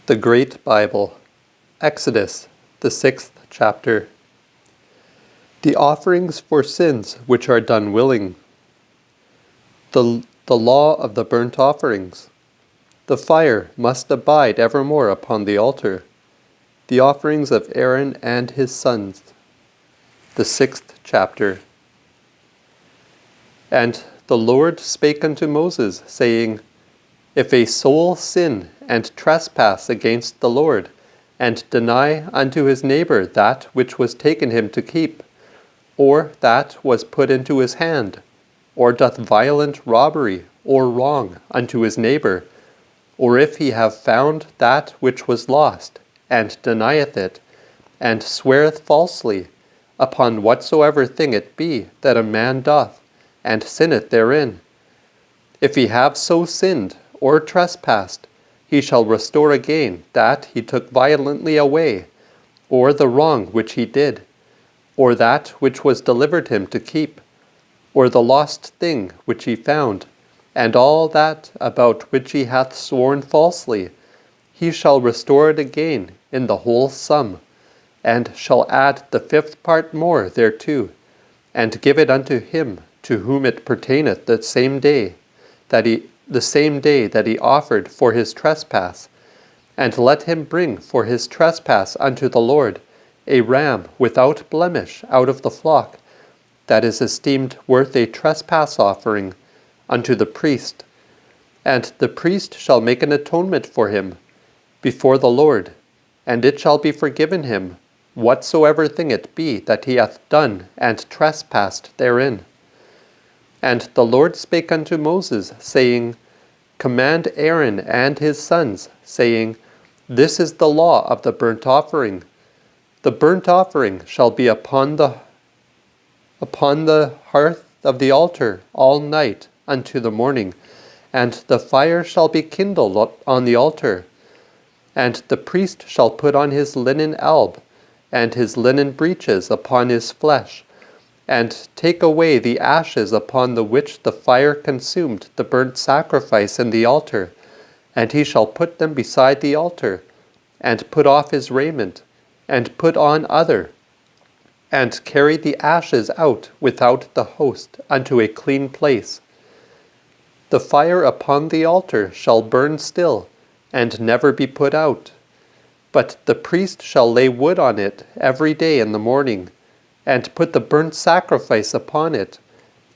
The Great Bible, Exodus, the 6th chapter. The offerings for sins which are done willing. The law of the burnt offerings. The fire must abide evermore upon the altar. The offerings of Aaron and his sons. The 6th chapter. And the Lord spake unto Moses, saying, If a soul sin and trespass against the Lord, and deny unto his neighbor that which was taken him to keep, or that was put into his hand, or doth violent robbery or wrong unto his neighbor, or if he have found that which was lost, and denieth it, and sweareth falsely, upon whatsoever thing it be that a man doth, and sinneth therein, if he have so sinned or trespassed, he shall restore again that he took violently away, or the wrong which he did, or that which was delivered him to keep, or the lost thing which he found, and all that about which he hath sworn falsely, he shall restore it again in the whole sum, and shall add the 5th part more thereto, and give it unto him to whom it pertaineth the same day that he offered for his trespass, and let him bring for his trespass unto the Lord a ram without blemish out of the flock, that is esteemed worth a trespass offering, unto the priest. And the priest shall make an atonement for him before the Lord, and it shall be forgiven him, whatsoever thing it be that he hath done and trespassed therein. And the Lord spake unto Moses, saying, Command Aaron and his sons, saying, This is the law of the burnt offering. The burnt offering shall be upon the hearth of the altar all night unto the morning, and the fire shall be kindled on the altar. And the priest shall put on his linen alb, and his linen breeches upon his flesh, and take away the ashes upon the which the fire consumed the burnt sacrifice in the altar, and he shall put them beside the altar, and put off his raiment, and put on other, and carry the ashes out without the host unto a clean place. The fire upon the altar shall burn still, and never be put out. But the priest shall lay wood on it every day in the morning, and put the burnt sacrifice upon it,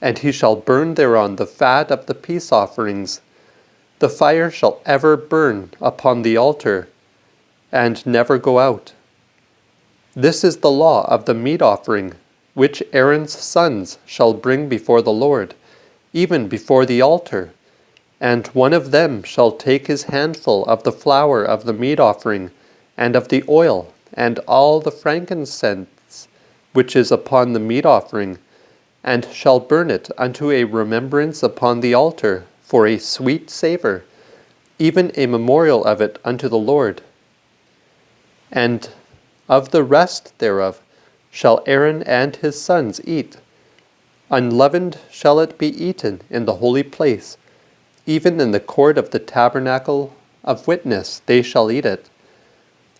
and he shall burn thereon the fat of the peace offerings. The fire shall ever burn upon the altar, and never go out. This is the law of the meat offering, which Aaron's sons shall bring before the Lord, even before the altar. And one of them shall take his handful of the flour of the meat offering, and of the oil, and all the frankincense which is upon the meat offering, and shall burn it unto a remembrance upon the altar for a sweet savour, even a memorial of it unto the Lord. And of the rest thereof shall Aaron and his sons eat. Unleavened shall it be eaten in the holy place, even in the court of the tabernacle of witness they shall eat it.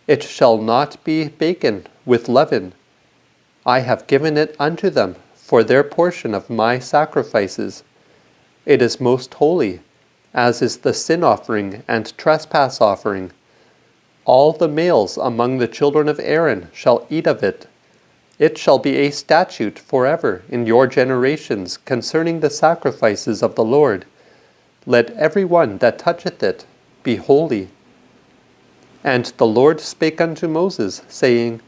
It shall not be baken with leaven. I have given it unto them for their portion of my sacrifices. It is most holy, as is the sin offering and trespass offering. All the males among the children of Aaron shall eat of it. It shall be a statute forever in your generations concerning the sacrifices of the Lord. Let every one that toucheth it be holy. And the Lord spake unto Moses, saying,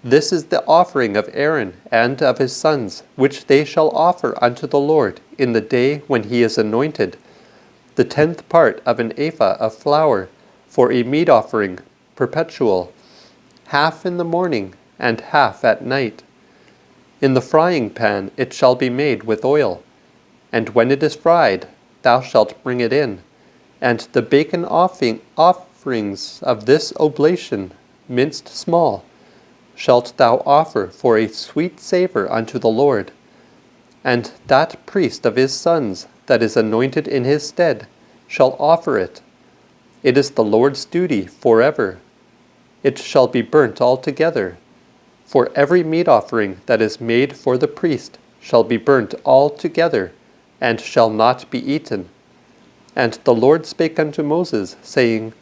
This is the offering of Aaron and of his sons, which they shall offer unto the Lord in the day when he is anointed, the 10th part of an ephah of flour, for a meat offering perpetual, half in the morning and half at night. In the frying pan it shall be made with oil, and when it is fried, thou shalt bring it in, and the bacon offerings of this oblation, minced small, shalt thou offer for a sweet savour unto the Lord. And that priest of his sons that is anointed in his stead shall offer it. It is the Lord's duty forever. It shall be burnt altogether. For every meat offering that is made for the priest shall be burnt altogether, and shall not be eaten. And the Lord spake unto Moses, saying,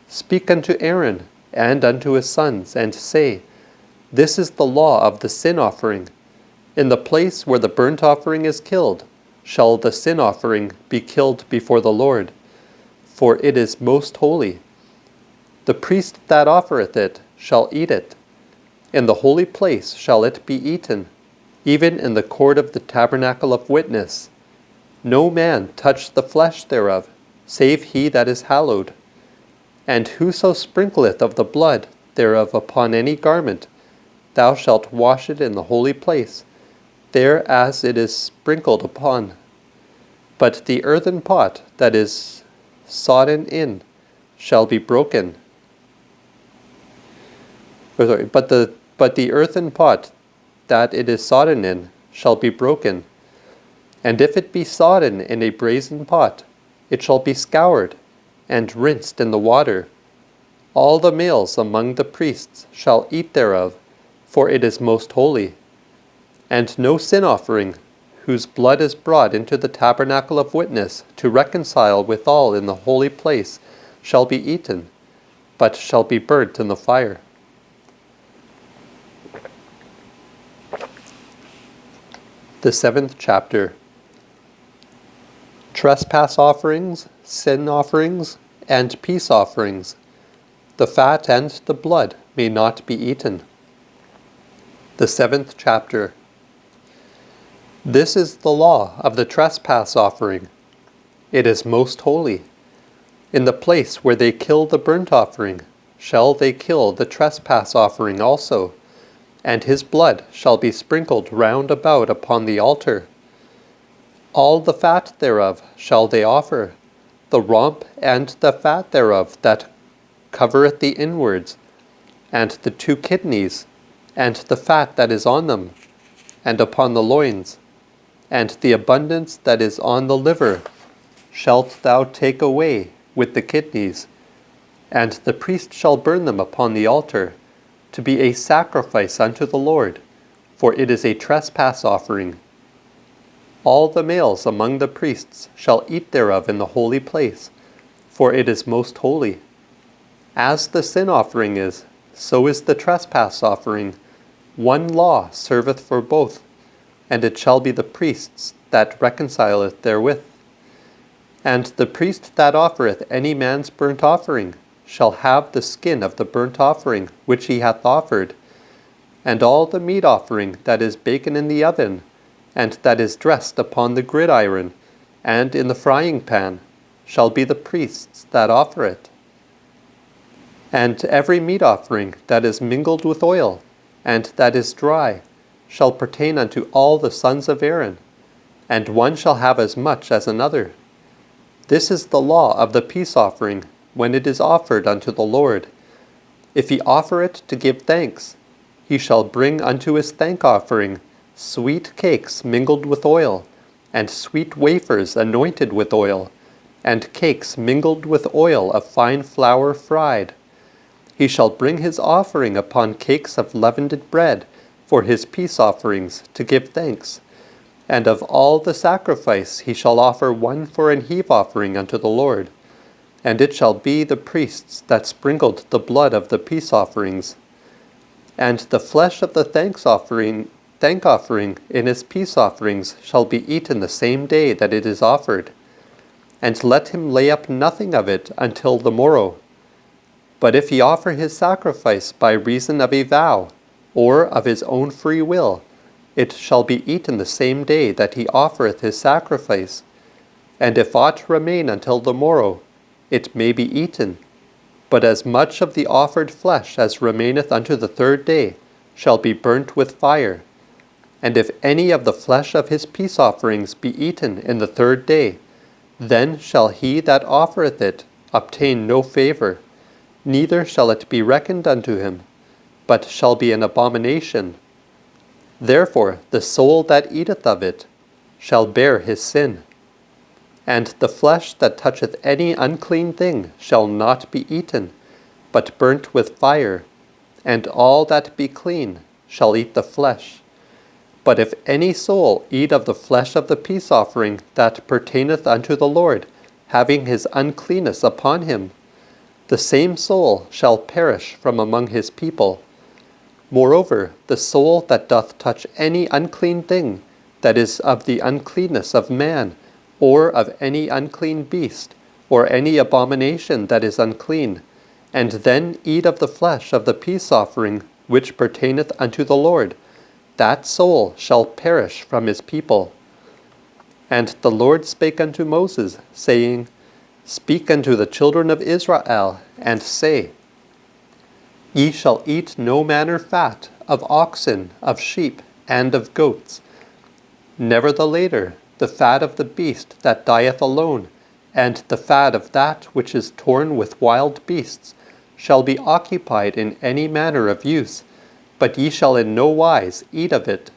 Speak unto Aaron and unto his sons, and say, This is the law of the sin offering. In the place where the burnt offering is killed, shall the sin offering be killed before the Lord, for it is most holy. The priest that offereth it shall eat it. In the holy place shall it be eaten, even in the court of the tabernacle of witness. No man touch the flesh thereof, save he that is hallowed. And whoso sprinkleth of the blood thereof upon any garment, thou shalt wash it in the holy place, there as it is sprinkled upon. But the earthen pot that is sodden in shall be broken. But the earthen pot that it is sodden in shall be broken. And if it be sodden in a brazen pot, it shall be scoured and rinsed in the water. All the males among the priests shall eat thereof, for it is most holy. And no sin offering, whose blood is brought into the tabernacle of witness to reconcile withal in the holy place, shall be eaten, but shall be burnt in the fire. The 7th chapter. Trespass offerings, sin offerings, and peace offerings. The fat and the blood may not be eaten. The 7th chapter. This is the law of the trespass offering. It is most holy. In the place where they kill the burnt offering, shall they kill the trespass offering also, and his blood shall be sprinkled round about upon the altar. All the fat thereof shall they offer, the rump and the fat thereof that covereth the inwards, and the 2 kidneys, and the fat that is on them, and upon the loins, and the abundance that is on the liver, shalt thou take away with the kidneys, and the priest shall burn them upon the altar, to be a sacrifice unto the Lord, for it is a trespass offering. All the males among the priests shall eat thereof in the holy place, for it is most holy. As the sin offering is, so is the trespass offering. One law serveth for both, and it shall be the priests that reconcileth therewith. And the priest that offereth any man's burnt offering shall have the skin of the burnt offering which he hath offered, and all the meat offering that is baken in the oven, and that is dressed upon the gridiron, and in the frying pan, shall be the priest's that offer it. And every meat offering that is mingled with oil, and that is dry, shall pertain unto all the sons of Aaron, and one shall have as much as another. This is the law of the peace offering, when it is offered unto the Lord. If he offer it to give thanks, he shall bring unto his thank offering sweet cakes mingled with oil, and sweet wafers anointed with oil, and cakes mingled with oil of fine flour fried. He shall bring his offering upon cakes of leavened bread for his peace offerings to give thanks. And of all the sacrifice he shall offer one for an heave offering unto the Lord. And it shall be the priests that sprinkled the blood of the peace offerings. And the flesh of the thank offering in his peace offerings shall be eaten the same day that it is offered. And let him lay up nothing of it until the morrow. But if he offer his sacrifice by reason of a vow, or of his own free will, it shall be eaten the same day that he offereth his sacrifice. And if aught remain until the morrow, it may be eaten. But as much of the offered flesh as remaineth unto the 3rd day shall be burnt with fire. And if any of the flesh of his peace offerings be eaten in the 3rd day, then shall he that offereth it obtain no favor, neither shall it be reckoned unto him, but shall be an abomination. Therefore the soul that eateth of it shall bear his sin. And the flesh that toucheth any unclean thing shall not be eaten, but burnt with fire, and all that be clean shall eat the flesh. But if any soul eat of the flesh of the peace offering that pertaineth unto the Lord, having his uncleanness upon him, the same soul shall perish from among his people. Moreover, the soul that doth touch any unclean thing, that is of the uncleanness of man, or of any unclean beast, or any abomination that is unclean, and then eat of the flesh of the peace offering which pertaineth unto the Lord, that soul shall perish from his people. And the Lord spake unto Moses, saying, Speak unto the children of Israel, and say, Ye shall eat no manner fat of oxen, of sheep, and of goats. Never the later, the fat of the beast that dieth alone, and the fat of that which is torn with wild beasts, shall be occupied in any manner of use, but ye shall in no wise eat of it.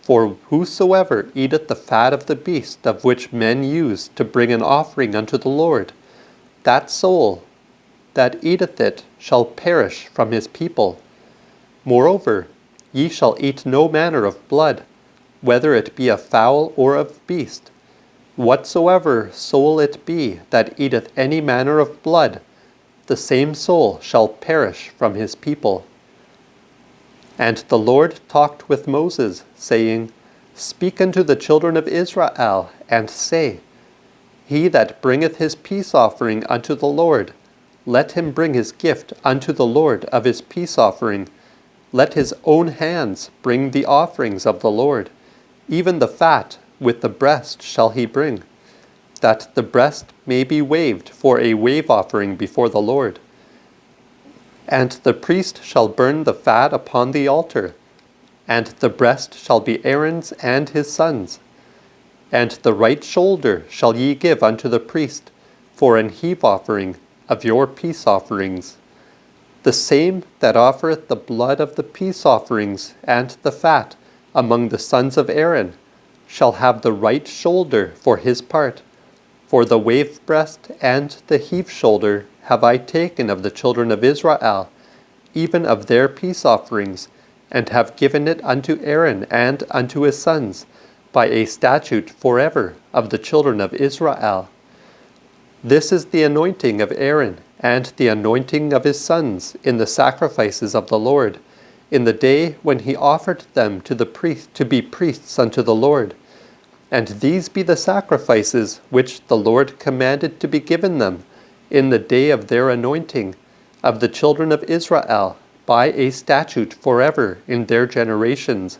For whosoever eateth the fat of the beast of which men use to bring an offering unto the Lord, that soul that eateth it shall perish from his people. Moreover, ye shall eat no manner of blood, whether it be of fowl or of beast. Whatsoever soul it be that eateth any manner of blood, the same soul shall perish from his people. And the Lord talked with Moses, saying, Speak unto the children of Israel, and say, He that bringeth his peace offering unto the Lord, let him bring his gift unto the Lord of his peace offering. Let his own hands bring the offerings of the Lord. Even the fat with the breast shall he bring, that the breast may be waved for a wave offering before the Lord. And the priest shall burn the fat upon the altar, and the breast shall be Aaron's and his sons'. And the right shoulder shall ye give unto the priest for an heave offering of your peace offerings. The same that offereth the blood of the peace offerings and the fat among the sons of Aaron shall have the right shoulder for his part. For the wave breast and the heave shoulder have I taken of the children of Israel, even of their peace offerings, and have given it unto Aaron and unto his sons, by a statute forever of the children of Israel. This is the anointing of Aaron and the anointing of his sons in the sacrifices of the Lord, in the day when he offered them to the priest to be priests unto the Lord. And these be the sacrifices which the Lord commanded to be given them in the day of their anointing of the children of Israel by a statute forever in their generations.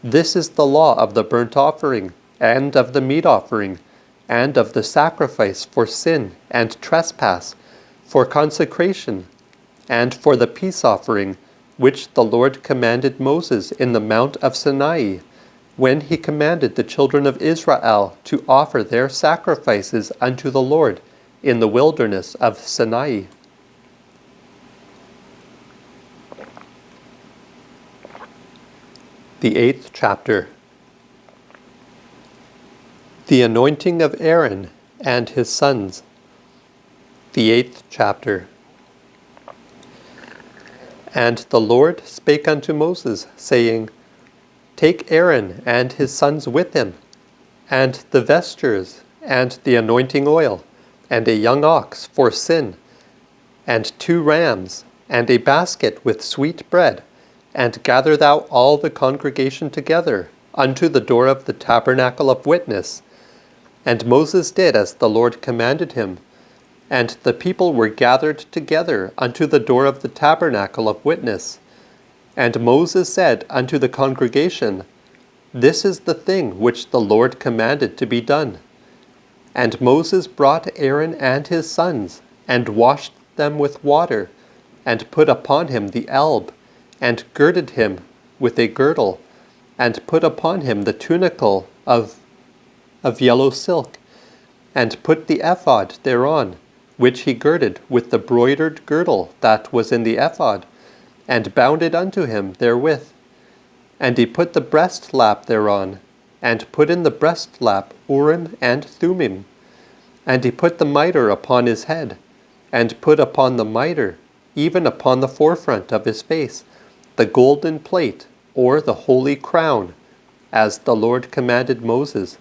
This is the law of the burnt offering, and of the meat offering, and of the sacrifice for sin and trespass, for consecration, and for the peace offering, which the Lord commanded Moses in the Mount of Sinai, when he commanded the children of Israel to offer their sacrifices unto the Lord in the wilderness of Sinai. The 8th chapter. The anointing of Aaron and his sons. The 8th chapter. And the Lord spake unto Moses, saying, Take Aaron and his sons with him, and the vestures, and the anointing oil, and a young ox for sin, and 2 rams, and a basket with sweet bread, and gather thou all the congregation together unto the door of the tabernacle of witness. And Moses did as the Lord commanded him. And the people were gathered together unto the door of the tabernacle of witness. And Moses said unto the congregation, This is the thing which the Lord commanded to be done. And Moses brought Aaron and his sons, and washed them with water, and put upon him the alb, and girded him with a girdle, and put upon him the tunicle of yellow silk, and put the ephod thereon, which he girded with the broidered girdle that was in the ephod, and bound it unto him therewith. And he put the breast lap thereon, and put in the breastlap Urim and Thummim. And he put the mitre upon his head, and put upon the mitre, even upon the forefront of his face, the golden plate, or the holy crown, as the Lord commanded Moses.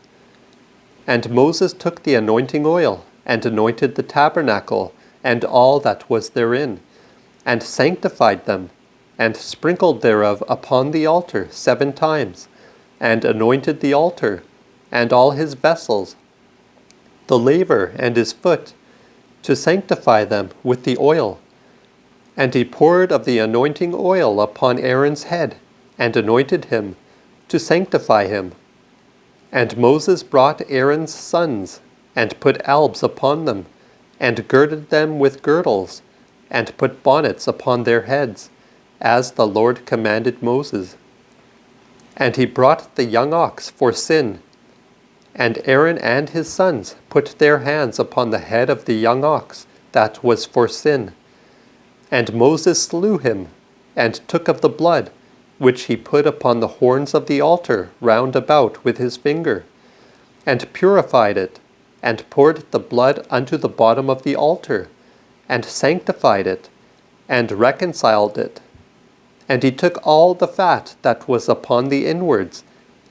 And Moses took the anointing oil, and anointed the tabernacle, and all that was therein, and sanctified them, and sprinkled thereof upon the altar 7 times, and anointed the altar, and all his vessels, the laver and his foot, to sanctify them with the oil. And he poured of the anointing oil upon Aaron's head, and anointed him, to sanctify him. And Moses brought Aaron's sons, and put albs upon them, and girded them with girdles, and put bonnets upon their heads, as the Lord commanded Moses. And he brought the young ox for sin, and Aaron and his sons put their hands upon the head of the young ox that was for sin. And Moses slew him, and took of the blood, which he put upon the horns of the altar round about with his finger, and purified it, and poured the blood unto the bottom of the altar, and sanctified it, and reconciled it. And he took all the fat that was upon the inwards,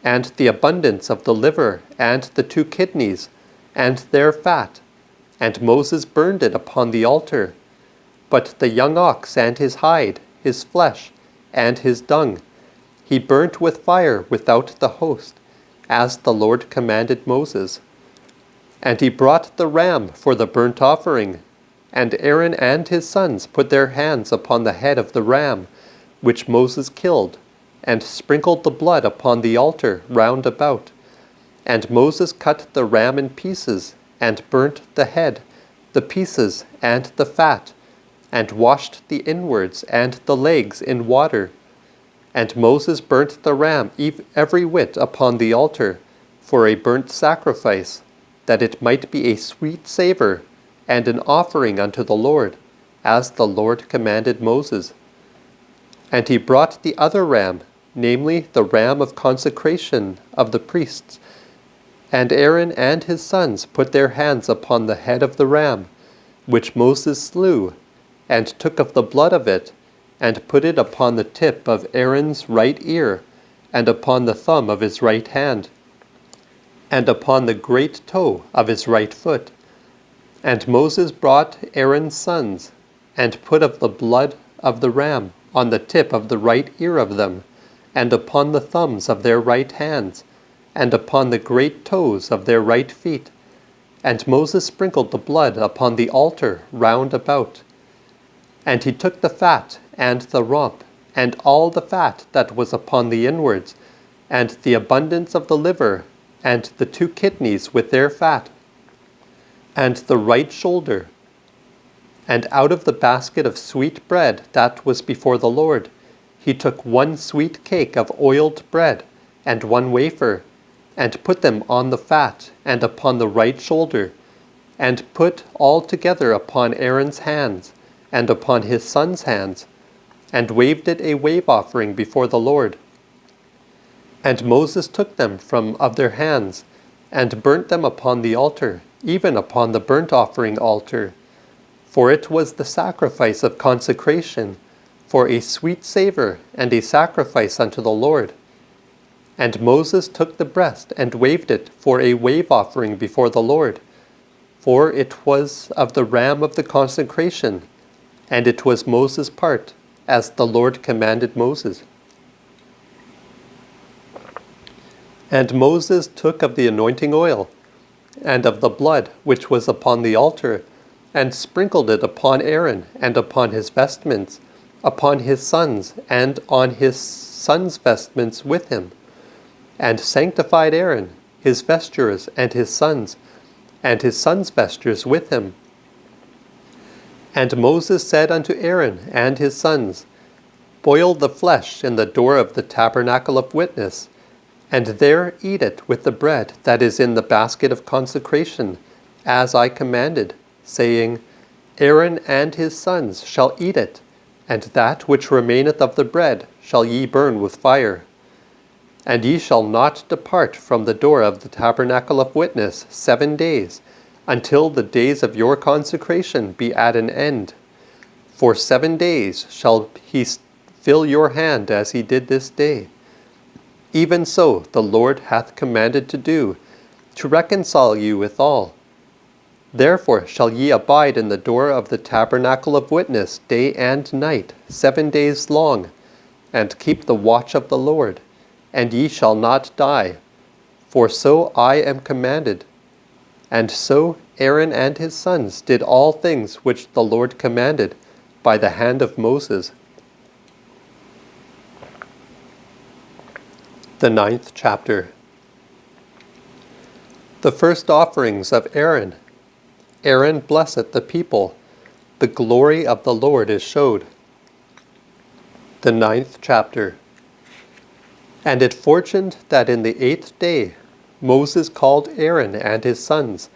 and the abundance of the liver, and the 2 kidneys, and their fat, and Moses burned it upon the altar. But the young ox and his hide, his flesh, and his dung, he burnt with fire without the host, as the Lord commanded Moses. And he brought the ram for the burnt offering, and Aaron and his sons put their hands upon the head of the ram, which Moses killed, and sprinkled the blood upon the altar round about. And Moses cut the ram in pieces, and burnt the head, the pieces, and the fat, and washed the inwards and the legs in water. And Moses burnt the ram every whit upon the altar, for a burnt sacrifice, that it might be a sweet savour, and an offering unto the Lord, as the Lord commanded Moses. And he brought the other ram, namely the ram of consecration of the priests. And Aaron and his sons put their hands upon the head of the ram, which Moses slew, and took of the blood of it, and put it upon the tip of Aaron's right ear, and upon the thumb of his right hand, and upon the great toe of his right foot. And Moses brought Aaron's sons, and put of the blood of the ram on the tip of the right ear of them, and upon the thumbs of their right hands, and upon the great toes of their right feet. And Moses sprinkled the blood upon the altar round about. And he took the fat, and the rump, and all the fat that was upon the inwards, and the abundance of the liver, and the 2 kidneys with their fat, and the right shoulder. And out of the basket of sweet bread that was before the Lord, he took 1 sweet cake of oiled bread, and 1 wafer, and put them on the fat, and upon the right shoulder, and put all together upon Aaron's hands, and upon his sons' hands, and waved it a wave offering before the Lord. And Moses took them from of their hands, and burnt them upon the altar, even upon the burnt offering altar. For it was the sacrifice of consecration, for a sweet savour, and a sacrifice unto the Lord. And Moses took the breast, and waved it for a wave offering before the Lord. For it was of the ram of the consecration, and it was Moses' part, as the Lord commanded Moses. And Moses took of the anointing oil, and of the blood which was upon the altar, and sprinkled it upon Aaron, and upon his vestments, upon his sons, and on his sons' vestments with him, and sanctified Aaron, his vestures, and his sons' vestures with him. And Moses said unto Aaron and his sons, Boil the flesh in the door of the tabernacle of witness, and there eat it with the bread that is in the basket of consecration, as I commanded, saying, Aaron and his sons shall eat it, and that which remaineth of the bread shall ye burn with fire. And ye shall not depart from the door of the tabernacle of witness 7 days, until the days of your consecration be at an end. For 7 days shall he fill your hand as he did this day. Even so the Lord hath commanded to do, to reconcile you withal. Therefore shall ye abide in the door of the tabernacle of witness day and night 7 days long, and keep the watch of the Lord, and ye shall not die, for so I am commanded. And so Aaron and his sons did all things which the Lord commanded by the hand of Moses. The 9th chapter. The first offerings of Aaron. Aaron blesseth the people. The glory of the Lord is showed. The 9th chapter. And it fortuned that in the 8th day Moses called Aaron and his sons,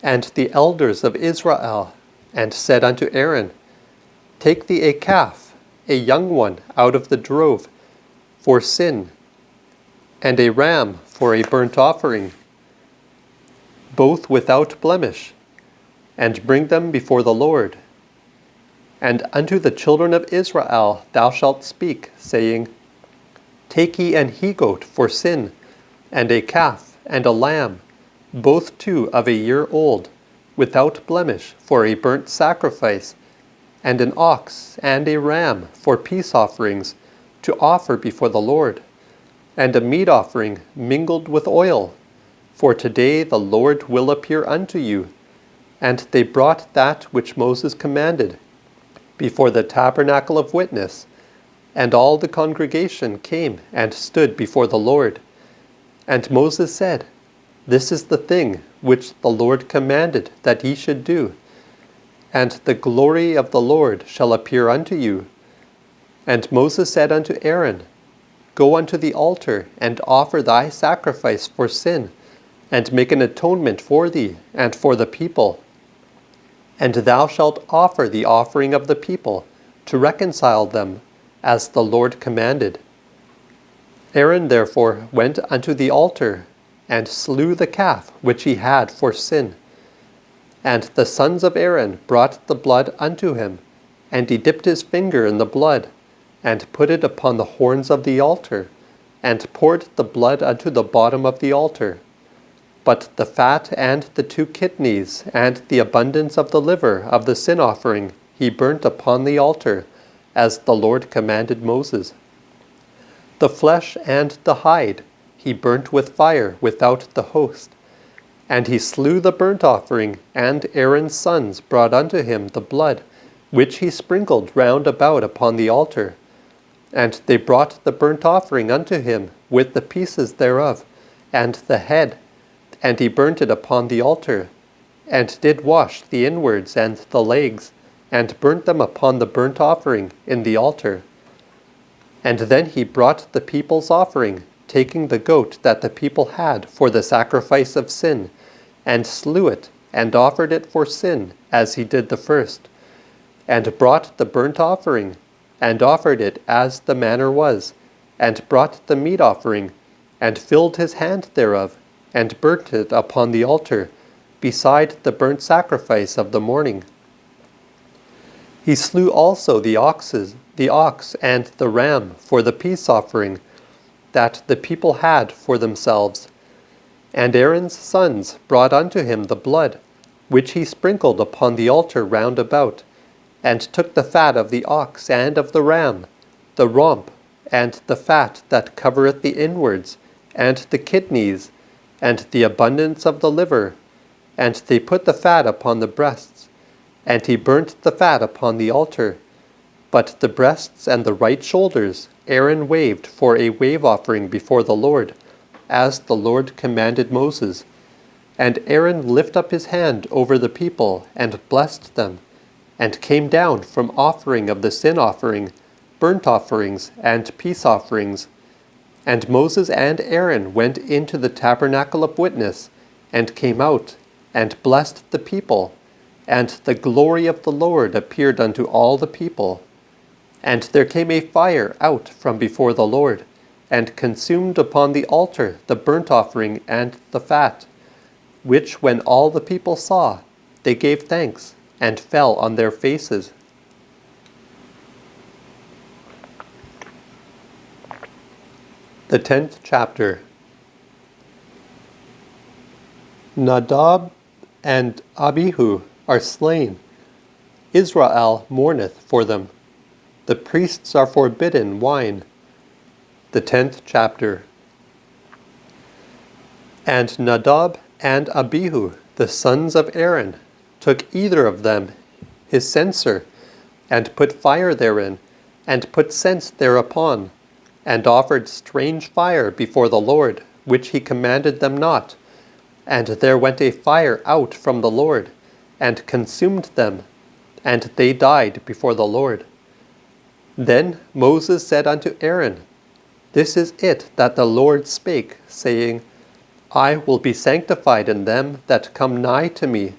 and the elders of Israel, and said unto Aaron, Take thee a calf, a young one out of the drove, for sin, and a ram for a burnt offering, both without blemish, and bring them before the Lord. And unto the children of Israel thou shalt speak, saying, Take ye an he-goat for sin, and a calf, and a lamb, both two of a year old, without blemish, for a burnt sacrifice, and an ox and a ram for peace offerings, to offer before the Lord, and a meat offering mingled with oil, for today the Lord will appear unto you. And they brought that which Moses commanded before the tabernacle of witness, and all the congregation came and stood before the Lord. And Moses said, This is the thing which the Lord commanded that ye should do. And the glory of the Lord shall appear unto you. And Moses said unto Aaron, Go unto the altar, and offer thy sacrifice for sin, and make an atonement for thee and for the people. And thou shalt offer the offering of the people, to reconcile them, as the Lord commanded. Aaron therefore went unto the altar, and slew the calf which he had for sin. And the sons of Aaron brought the blood unto him, and he dipped his finger in the blood, and put it upon the horns of the altar, and poured the blood unto the bottom of the altar. But the fat and the 2 kidneys, and the abundance of the liver of the sin offering, he burnt upon the altar, as the Lord commanded Moses. The flesh and the hide he burnt with fire without the host. And he slew the burnt offering, and Aaron's sons brought unto him the blood, which he sprinkled round about upon the altar. And they brought the burnt offering unto him, with the pieces thereof, and the head, and he burnt it upon the altar, and did wash the inwards and the legs, and burnt them upon the burnt offering in the altar. And then he brought the people's offering, taking the goat that the people had for the sacrifice of sin, and slew it, and offered it for sin, as he did the first, and brought the burnt offering, and offered it as the manner was, and brought the meat offering, and filled his hand thereof, and burnt it upon the altar, beside the burnt sacrifice of the morning. He slew also the ox and the ram for the peace offering that the people had for themselves. And Aaron's sons brought unto him the blood, which he sprinkled upon the altar round about, and took the fat of the ox and of the ram, the rump, and the fat that covereth the inwards, and the kidneys, and the abundance of the liver, and they put the fat upon the breasts, and he burnt the fat upon the altar. But the breasts and the right shoulders Aaron waved for a wave offering before the Lord, as the Lord commanded Moses. And Aaron lifted up his hand over the people, and blessed them, and came down from offering of the sin offering, burnt offerings, and peace offerings. And Moses and Aaron went into the tabernacle of witness, and came out, and blessed the people, and the glory of the Lord appeared unto all the people. And there came a fire out from before the Lord, and consumed upon the altar the burnt offering and the fat, which when all the people saw, they gave thanks, and fell on their faces. The 10th chapter. Nadab and Abihu are slain. Israel mourneth for them. The priests are forbidden wine. The 10th chapter. And Nadab and Abihu, the sons of Aaron, took either of them his censer, and put fire therein, and put scent thereupon, and offered strange fire before the Lord, which he commanded them not. And there went a fire out from the Lord, and consumed them, and they died before the Lord. Then Moses said unto Aaron, This is it that the Lord spake, saying, I will be sanctified in them that come nigh me,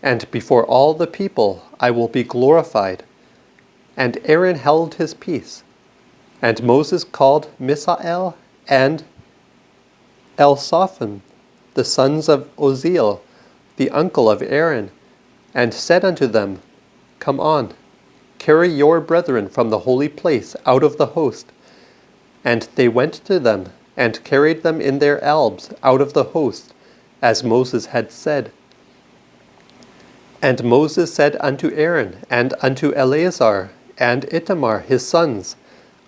and before all the people I will be glorified. And Aaron held his peace. And Moses called Misael and Elsaphan, the sons of Oziel, the uncle of Aaron, and said unto them, Come on, carry your brethren from the holy place out of the host. And they went to them, and carried them in their albs out of the host, as Moses had said. And Moses said unto Aaron, and unto Eleazar, and Ithamar his sons,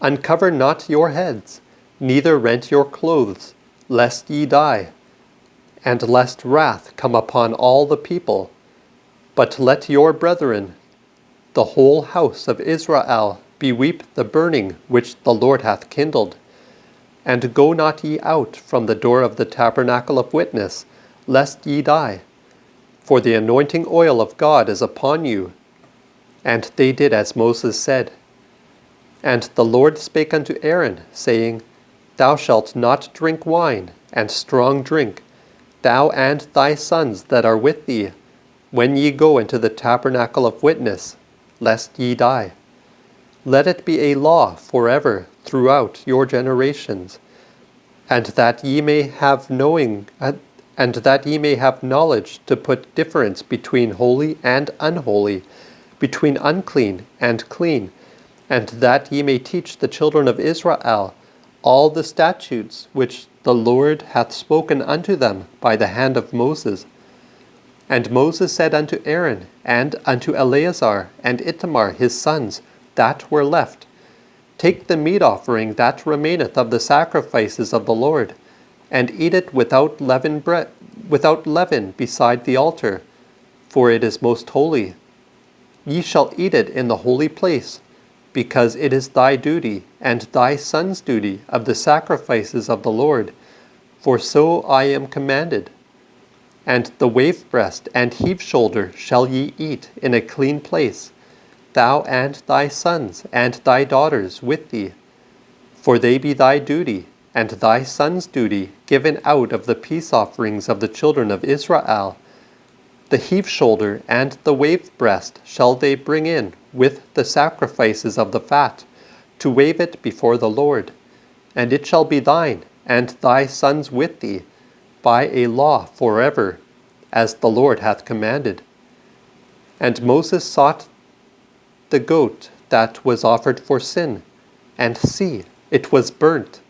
Uncover not your heads, neither rent your clothes, lest ye die, and lest wrath come upon all the people. But let your brethren, the whole house of Israel, beweep the burning which the Lord hath kindled. And go not ye out from the door of the tabernacle of witness, lest ye die. For the anointing oil of God is upon you. And they did as Moses said. And the Lord spake unto Aaron, saying, Thou shalt not drink wine and strong drink, thou and thy sons that are with thee, when ye go into the tabernacle of witness, lest ye die. Let it be a law forever throughout your generations, and that ye may have knowledge to put difference between holy and unholy, between unclean and clean, and that ye may teach the children of Israel all the statutes which the Lord hath spoken unto them by the hand of Moses. And Moses said unto Aaron, and unto Eleazar, and Ithamar his sons, that were left, Take the meat offering that remaineth of the sacrifices of the Lord, and eat it without leaven beside the altar, for it is most holy. Ye shall eat it in the holy place, because it is thy duty, and thy son's duty of the sacrifices of the Lord, for so I am commanded. And the wave breast and heave shoulder shall ye eat in a clean place, thou and thy sons and thy daughters with thee, for they be thy duty, and thy son's duty given out of the peace offerings of the children of Israel. The heave shoulder and the wave breast shall they bring in with the sacrifices of the fat, to wave it before the Lord. And it shall be thine, and thy sons with thee, by a law forever, as the Lord hath commanded. And Moses sought the goat that was offered for sin, and see, it was burnt.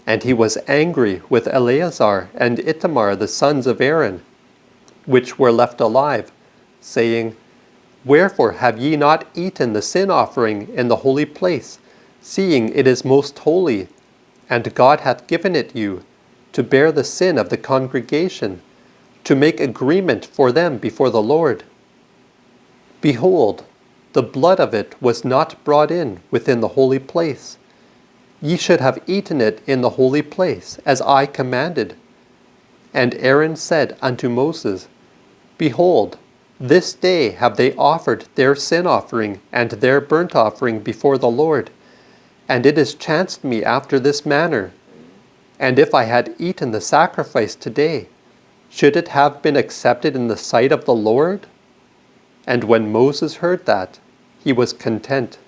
And he was angry with Eleazar and Ithamar the sons of Aaron, which were left alive, saying, Wherefore have ye not eaten the sin offering in the holy place, seeing it is most holy, and God hath given it you, to bear the sin of the congregation, to make agreement for them before the Lord? Behold, the blood of it was not brought in within the holy place. Ye should have eaten it in the holy place, as I commanded. And Aaron said unto Moses, Behold, this day have they offered their sin offering and their burnt offering before the Lord, and it has chanced me after this manner. And if I had eaten the sacrifice today, should it have been accepted in the sight of the Lord? And when Moses heard that, he was content.